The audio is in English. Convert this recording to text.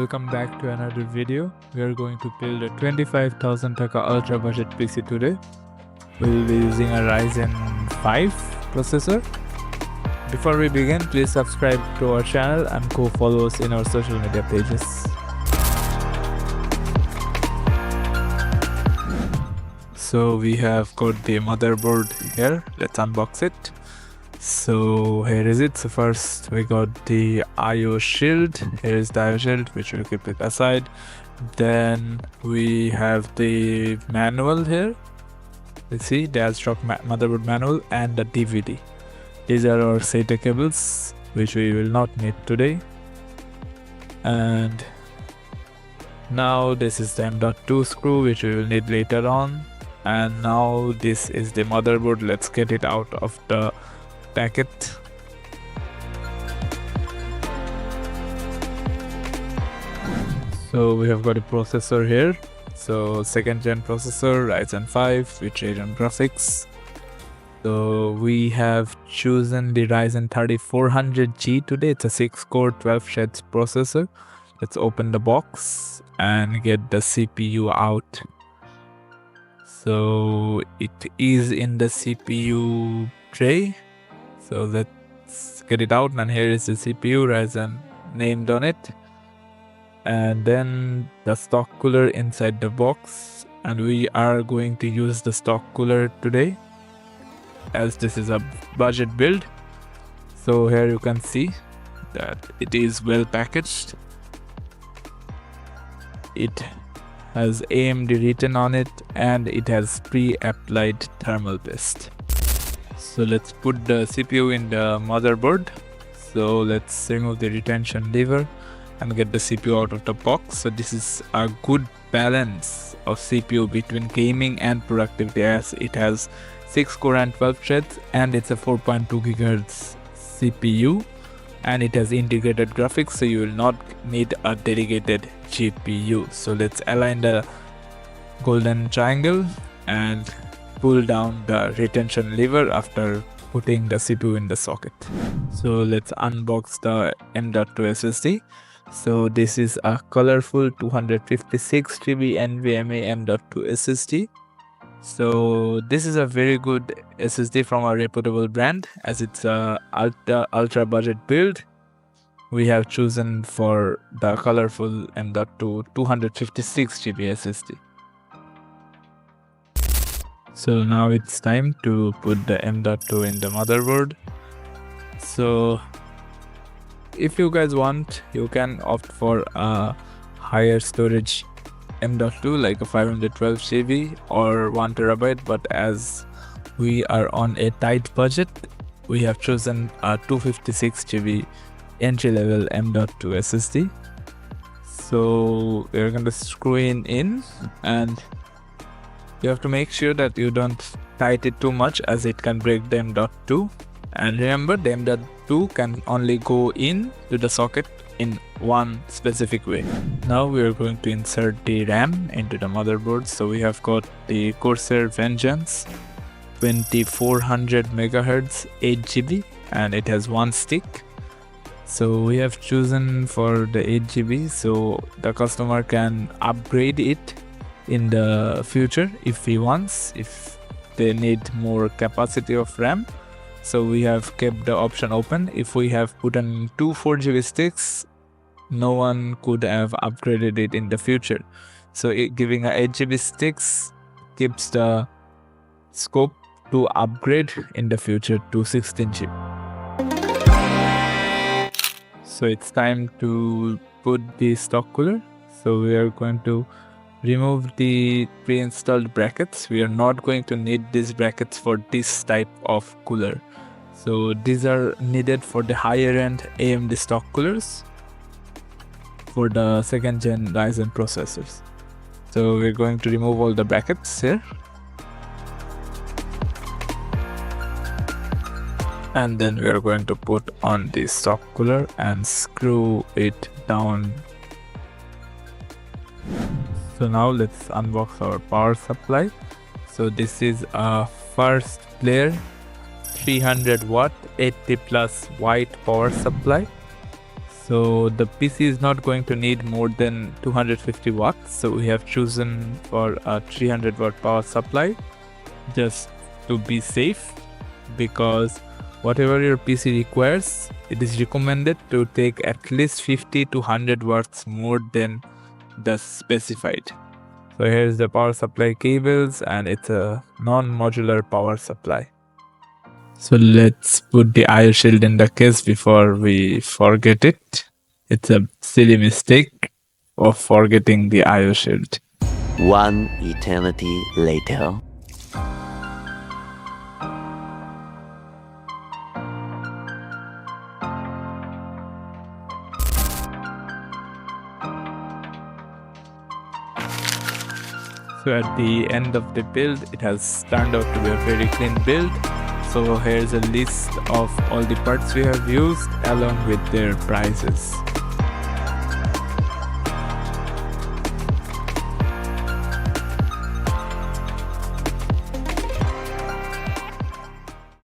welcome back to another video. We are going to build a 25,000 taka ultra budget PC today. We will be using a Ryzen 5 processor. Before we begin, please subscribe to our channel and follow us in our social media pages. So we have got the motherboard here. Let's unbox it. So here is it. So first we got the IO shield. Here is the IO shield, which we'll keep it aside. Then we have the manual here. Let's see the AsRock motherboard manual and the DVD. These are our SATA cables, which we will not need today. And now this is the M.2 screw, which we will need later on. And now this is the motherboard. Let's get it out of the packet. So we have got a processor here. So second gen processor, Ryzen 5 with Radeon graphics. So we have chosen the Ryzen 3400G today. It's a 6-core 12 threads processor. Let's open the box and get the CPU out. So it is in the CPU tray. So let's get it out, and here is the CPU, Ryzen named on it. And then the stock cooler inside the box, and we are going to use the stock cooler today as this is a budget build. So here you can see that it is well packaged. It has AMD written on it, and it has pre-applied thermal paste. So let's put the CPU in the motherboard. So let's remove the retention lever and get the CPU out of the box. So this is a good balance of CPU between gaming and productivity, as it has 6 core and 12 threads, and it's a 4.2 GHz CPU, and it has integrated graphics, so you will not need a dedicated GPU. So let's align the golden triangle and pull down the retention lever after putting the CPU in the socket. So let's unbox the M.2 SSD. So this is a colorful 256 GB NVMe M.2 SSD. So this is a very good SSD from a reputable brand, as it's a ultra budget build. We have chosen for the colorful M.2 256 GB SSD. So now it's time to put the M.2 in the motherboard. So if you guys want, you can opt for a higher storage M.2 like a 512 GB or 1 TB, but as we are on a tight budget, we have chosen a 256 GB entry level M.2 SSD. So we're going to screw in, and you have to make sure that you don't tight it too much, as it can break the M.2. And remember, the M.2 can only go in to the socket in one specific way. Now we are going to insert the RAM into the motherboard. So we have got the Corsair Vengeance 2400 MHz 8 GB, and it has one stick. So we have chosen for the 8 GB, so the customer can upgrade it in the future if he wants, if they need more capacity of RAM. So we have kept the option open. If we have put in 2 4GB sticks, no one could have upgraded it in the future. So giving a 8GB sticks keeps the scope to upgrade in the future to 16GB. So it's time to put the stock cooler. So we are going to remove the pre-installed brackets. We are not going to need these brackets for this type of cooler. So these are needed for the higher end AMD stock coolers for the second gen Ryzen processors. So we're going to remove all the brackets here. And then we are going to put on the stock cooler and screw it down. So now let's unbox our power supply. So this is a first player 300 watt 80 plus white power supply. So the PC is not going to need more than 250 watts. So we have chosen for a 300 watt power supply just to be safe, because whatever your PC requires, it is recommended to take at least 50 to 100 watts more than the specified. So here's the power supply cables, and it's a non-modular power supply. So let's put the IO shield in the case before we forget it. It's a silly mistake of forgetting the IO shield. One eternity later. So at the end of the build, it has turned out to be a very clean build. So here's a list of all the parts we have used along with their prices.